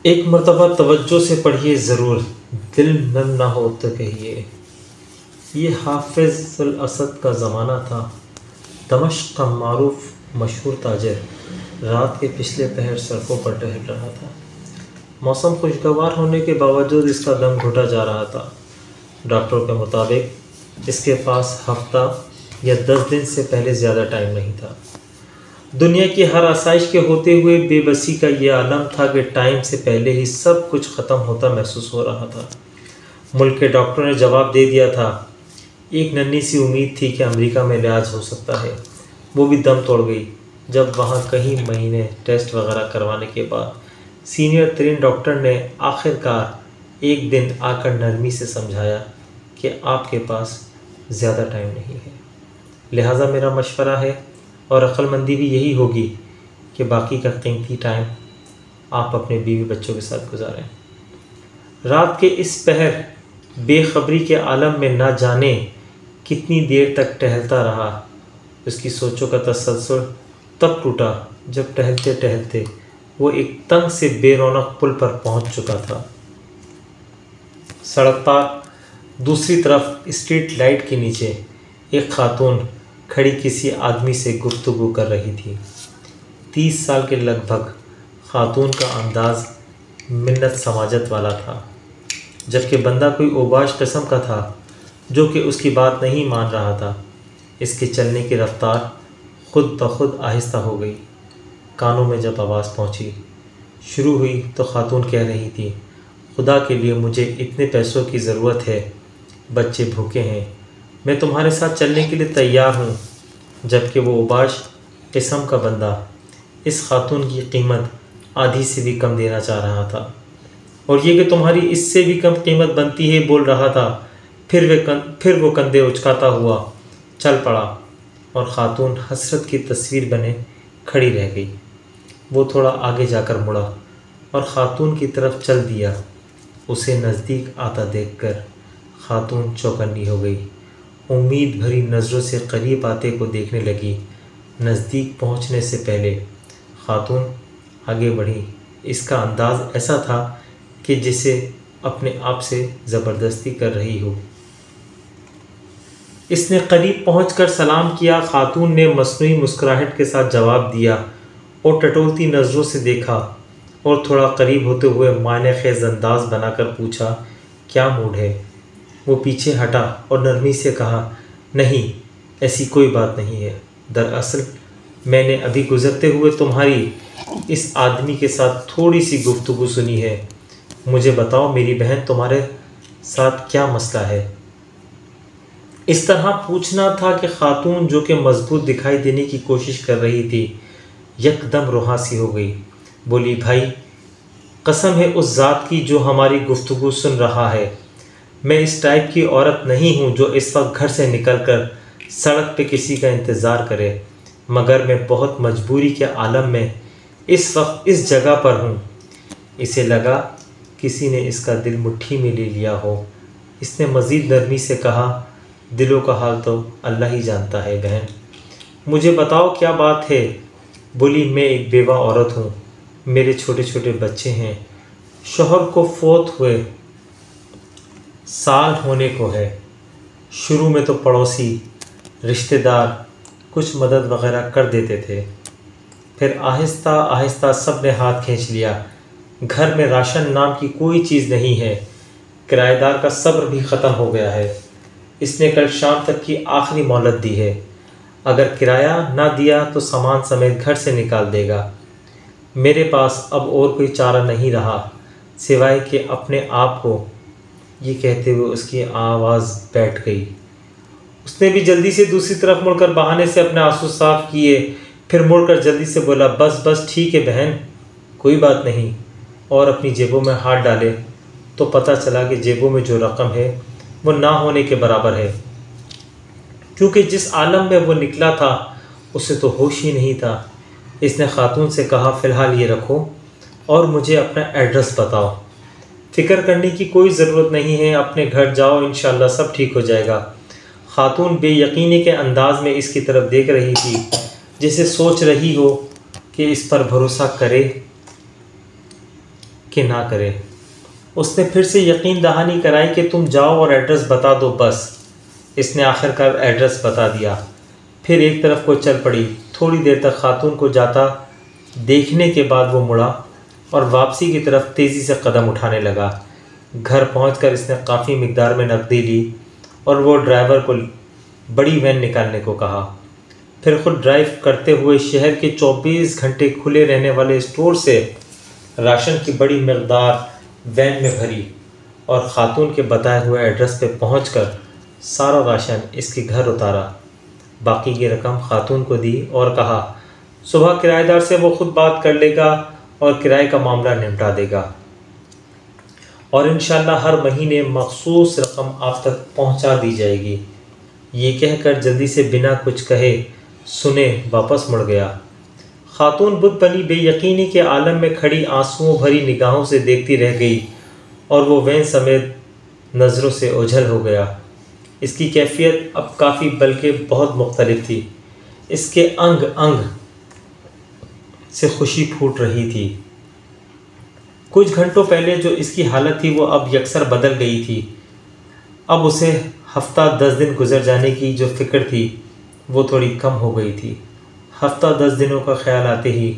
एक मर्तबा तवज्जो से पढ़िए ज़रूर, दिल नम ना हो तो कहिए। ये हाफिज़ुल असद का ज़माना था। दमश्क का मारूफ मशहूर ताजर रात के पिछले पहर सड़कों पर टहल रहा था। मौसम खुशगवार होने के बावजूद इसका दम घुटा जा रहा था। डॉक्टरों के मुताबिक इसके पास हफ्ता या 10 दिन से पहले ज़्यादा टाइम नहीं था। दुनिया की हर आसाइश के होते हुए बेबसी का ये आलम था कि टाइम से पहले ही सब कुछ ख़त्म होता महसूस हो रहा था। मुल्क के डॉक्टरों ने जवाब दे दिया था। एक नन्ही सी उम्मीद थी कि अमेरिका में इलाज हो सकता है, वो भी दम तोड़ गई जब वहाँ कई महीने टेस्ट वगैरह करवाने के बाद सीनियर तरीन डॉक्टर ने आखिरकार एक दिन आकर नरमी से समझाया कि आपके पास ज़्यादा टाइम नहीं है। लिहाजा मेरा मशवरा है और अक्लमंदी भी यही होगी कि बाकी का कीमती टाइम आप अपने बीवी बच्चों के साथ गुजारें। रात के इस पहर बेखबरी के आलम में ना जाने कितनी देर तक टहलता रहा। उसकी सोचों का तसलसल तब टूटा जब टहलते टहलते वो एक तंग से बेरौनक पुल पर पहुंच चुका था। सड़क पर दूसरी तरफ स्ट्रीट लाइट के नीचे एक खातून खड़ी किसी आदमी से गुफ्तगू कर रही थी। 30 साल के लगभग। खातून का अंदाज मिन्नत समाजत वाला था, जबकि बंदा कोई ओबाश किस्म का था जो कि उसकी बात नहीं मान रहा था। इसके चलने की रफ्तार खुद ब खुद आहिस्ता हो गई। कानों में जब आवाज़ पहुंची शुरू हुई तो खातून कह रही थी, खुदा के लिए मुझे इतने पैसों की ज़रूरत है, बच्चे भूखे हैं, मैं तुम्हारे साथ चलने के लिए तैयार हूँ। जबकि वो उबाश किस्म का बंदा इस खातून की कीमत आधी से भी कम देना चाह रहा था, और ये कि तुम्हारी इससे भी कम कीमत बनती है बोल रहा था। फिर वो कंधे उचकाता हुआ चल पड़ा और ख़ातून हसरत की तस्वीर बने खड़ी रह गई। वो थोड़ा आगे जाकर मुड़ा और ख़ातून की तरफ चल दिया। उसे नज़दीक आता देखकर ख़ातून चौकन्नी हो गई। उम्मीद भरी नज़रों से करीब आते को देखने लगी। नज़दीक पहुंचने से पहले ख़ातून आगे बढ़ी। इसका अंदाज़ ऐसा था कि जिसे अपने आप से ज़बरदस्ती कर रही हो। इसने करीब पहुंचकर सलाम किया। खातून ने मसनूई मुस्कुराहट के साथ जवाब दिया और टटोलती नज़रों से देखा और थोड़ा करीब होते हुए माने ख़ेज़ अंदाज़ बनाकर पूछा, क्या मूड है? वो पीछे हटा और नरमी से कहा, नहीं, ऐसी कोई बात नहीं है। दरअसल मैंने अभी गुज़रते हुए तुम्हारी इस आदमी के साथ थोड़ी सी गुफ्तगू सुनी है। मुझे बताओ मेरी बहन, तुम्हारे साथ क्या मसला है? इस तरह पूछना था कि खातून जो कि मजबूत दिखाई देने की कोशिश कर रही थी यकदम रुहासी हो गई। बोली, भाई कसम है उस ज़ात की जो हमारी गुफ्तगू सुन रहा है, मैं इस टाइप की औरत नहीं हूँ जो इस वक्त घर से निकलकर सड़क पे किसी का इंतज़ार करे, मगर मैं बहुत मजबूरी के आलम में इस वक्त इस जगह पर हूँ। इसे लगा किसी ने इसका दिल मुट्ठी में ले लिया हो। इसने मज़ीद नरमी से कहा, दिलों का हाल तो अल्लाह ही जानता है बहन, मुझे बताओ क्या बात है? बोली, मैं एक बेवा औरत हूँ, मेरे छोटे छोटे बच्चे हैं, शौहर को फोत हुए साल होने को है। शुरू में तो पड़ोसी रिश्तेदार कुछ मदद वगैरह कर देते थे, फिर आहिस्ता आहिस्ता सब ने हाथ खींच लिया। घर में राशन नाम की कोई चीज़ नहीं है, किराएदार का सब्र भी ख़त्म हो गया है। इसने कल शाम तक की आखिरी मोहलत दी है, अगर किराया ना दिया तो सामान समेत घर से निकाल देगा। मेरे पास अब और कोई चारा नहीं रहा सिवाय कि अपने आप को। ये कहते हुए उसकी आवाज़ बैठ गई। उसने भी जल्दी से दूसरी तरफ मुड़कर बहाने से अपने आंसू साफ किए, फिर मुड़कर जल्दी से बोला, बस बस ठीक है बहन, कोई बात नहीं। और अपनी जेबों में हाथ डाले तो पता चला कि जेबों में जो रकम है वो ना होने के बराबर है, क्योंकि जिस आलम में वो निकला था उसे तो होश ही नहीं था। इसने खातून से कहा, फ़िलहाल ये रखो और मुझे अपना एड्रेस बताओ। फ़िक्र करने की कोई ज़रूरत नहीं है, अपने घर जाओ, इंशाल्लाह सब ठीक हो जाएगा। खातून बेयकीनी के अंदाज में इसकी तरफ देख रही थी, जैसे सोच रही हो कि इस पर भरोसा करे कि ना करे। उसने फिर से यकीन दहानी कराई कि तुम जाओ और एड्रेस बता दो बस। इसने आखिरकार एड्रेस बता दिया। फिर एक तरफ को चल पड़ी। थोड़ी देर तक खातून को जाता देखने के बाद वो मुड़ा और वापसी की तरफ तेज़ी से कदम उठाने लगा। घर पहुंचकर इसने काफ़ी मिकदार में नकदी ली और वो ड्राइवर को बड़ी वैन निकालने को कहा। फिर खुद ड्राइव करते हुए शहर के 24 घंटे खुले रहने वाले स्टोर से राशन की बड़ी मिकदार वैन में भरी और ख़ातून के बताए हुए एड्रेस पे पहुंचकर सारा राशन इसके घर उतारा। बाकी की रकम ख़ातून को दी और कहा सुबह किराएदार से वो खुद बात कर लेगा और किराए का मामला निपटा देगा और इंशाल्लाह हर महीने मखसूस रकम आप तक पहुंचा दी जाएगी। ये कहकर जल्दी से बिना कुछ कहे सुने वापस मुड़ गया। खातून बुत बनी बेयकीनी के आलम में खड़ी आंसुओं भरी निगाहों से देखती रह गई और वो वैन समेत नज़रों से ओझल हो गया। इसकी कैफियत अब काफ़ी बल्कि बहुत मुख्तलिफ थी। इसके अंग अंग से खुशी फूट रही थी। कुछ घंटों पहले जो इसकी हालत थी वो अब यकसर बदल गई थी। अब उसे हफ्ता 10 दिन गुजर जाने की जो फ़िक्र थी वो थोड़ी कम हो गई थी। हफ्ता 10 दिनों का ख्याल आते ही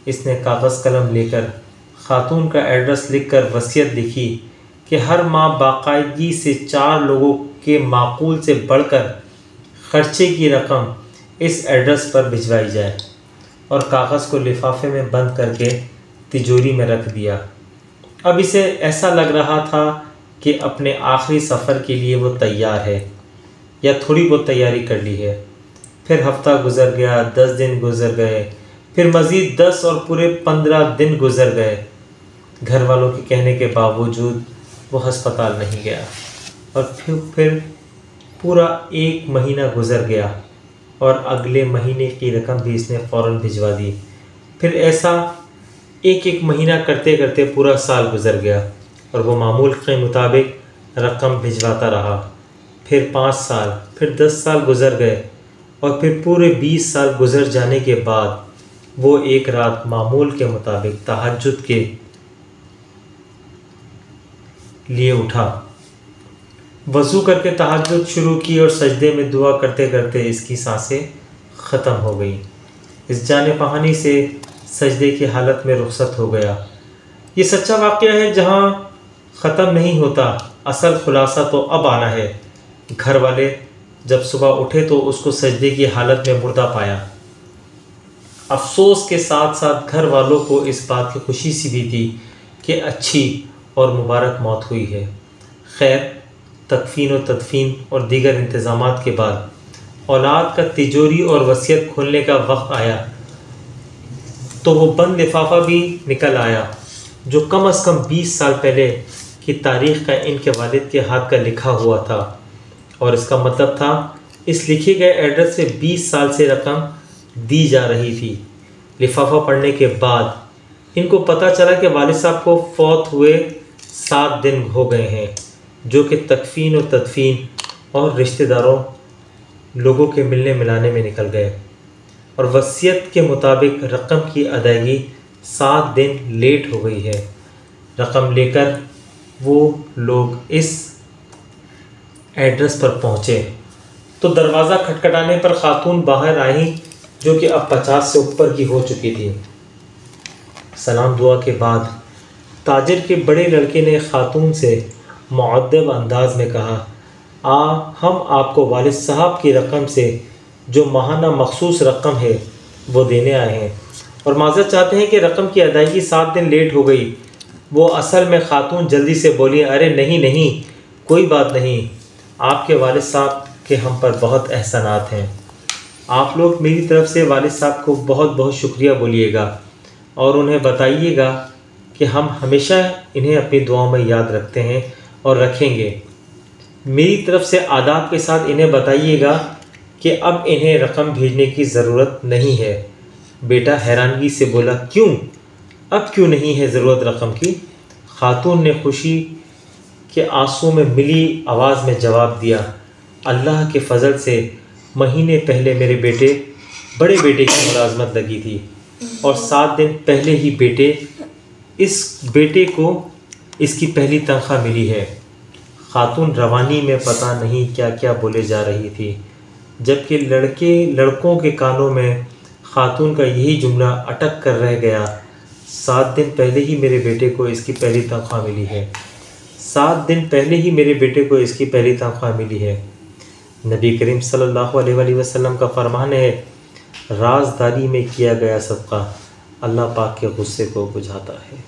इसने कागज़ कलम लेकर ख़ातून का एड्रेस लिखकर वसीयत लिखी कि हर माह बाकायदगी से 4 लोगों के माकूल से बढ़कर ख़र्चे की रकम इस एड्रेस पर भिजवाई जाए और कागज़ को लिफाफे में बंद करके तिजोरी में रख दिया। अब इसे ऐसा लग रहा था कि अपने आखिरी सफ़र के लिए वो तैयार है या थोड़ी बहुत तैयारी कर ली है। फिर हफ्ता गुज़र गया, 10 दिन गुज़र गए, फिर मज़ीद 10 और पूरे 15 दिन गुज़र गए। घर वालों के कहने के बावजूद वो हस्पताल नहीं गया और फिर पूरा 1 महीना गुज़र गया और अगले महीने की रकम भी इसने फ़ौरन भिजवा दी। फिर ऐसा एक महीना करते करते पूरा साल गुज़र गया और वो मामूल के मुताबिक रकम भिजवाता रहा। फिर 5 साल, फिर 10 साल गुज़र गए और फिर पूरे 20 साल गुज़र जाने के बाद वो एक रात मामूल के मुताबिक तहज्जुद के लिए उठा। वज़ू करके तहज्जुद शुरू की और सजदे में दुआ करते करते इसकी सांसें ख़त्म हो गई। इस जाने पहानी से सजदे की हालत में रुखसत हो गया। ये सच्चा वाक़या है जहाँ ख़त्म नहीं होता। असल खुलासा तो अब आना है। घर वाले जब सुबह उठे तो उसको सजदे की हालत में मुर्दा पाया। अफसोस के साथ साथ घर वालों को इस बात की खुशी सी भी थी कि अच्छी और मुबारक मौत हुई है। खैर, तकफ़ीन व तदफ़ीन और दीगर इंतज़ामात के बाद औलाद का तिजोरी और वसीयत खोलने का वक्त आया तो वो बंद लिफाफा भी निकल आया जो कम से कम 20 साल पहले की तारीख़ का इनके वालिद के हाथ का लिखा हुआ था और इसका मतलब था इस लिखे गए एड्रेस से 20 साल से रकम दी जा रही थी। लिफाफा पढ़ने के बाद इनको पता चला कि वालिद साहब को फौत हुए 7 दिन हो गए हैं, जो कि तकफ़ीन और तदफ़ीन और रिश्तेदारों लोगों के मिलने मिलाने में निकल गए और वसीयत के मुताबिक रकम की अदायगी 7 दिन लेट हो गई है। रकम लेकर वो लोग इस एड्रेस पर पहुँचे तो दरवाज़ा खटखटाने पर ख़ातून बाहर आई जो कि अब 50 से ऊपर की हो चुकी थी। सलाम दुआ के बाद ताजिर के बड़े लड़के ने ख़ातून से मुअद्दब अंदाज में कहा, हम आपको वालिद साहब की रकम से जो माहाना मखसूस रकम है वो देने आए हैं और माज़रत चाहते हैं कि रकम की अदायगी 7 दिन लेट हो गई। वो असल में ख़ातून जल्दी से बोली, अरे नहीं, कोई बात नहीं, आपके वालिद साहब के हम पर बहुत एहसानात हैं। आप लोग मेरी तरफ़ से वालिद साहब को बहुत बहुत शुक्रिया बोलिएगा और उन्हें बताइएगा कि हम हमेशा इन्हें अपनी दुआओं में याद रखते हैं और रखेंगे। मेरी तरफ़ से आदाब के साथ इन्हें बताइएगा कि अब इन्हें रकम भेजने की ज़रूरत नहीं है। बेटा हैरानगी से बोला, क्यों? अब क्यों नहीं है ज़रूरत रकम की? ख़ातून ने खुशी के आंसू में मिली आवाज़ में जवाब दिया, अल्लाह के फ़ज़ल से महीने पहले मेरे बड़े बेटे की मुलाजमत लगी थी और 7 दिन पहले ही बेटे इस बेटे को इसकी पहली तनख्वाह मिली है। खातून रवानी में पता नहीं क्या क्या बोले जा रही थी, जबकि लड़कों के कानों में खातून का यही जुमला अटक कर रह गया, 7 दिन पहले ही मेरे बेटे को इसकी पहली तनख्वाह मिली है। 7 दिन पहले ही मेरे बेटे को इसकी पहली तनख्वाह मिली है। नबी करीम सल्लल्लाहु अलैहि वसल्लम का फरमान है, राजदारी में किया गया सदका अल्लाह पाक के गुस्से को बुझाता है।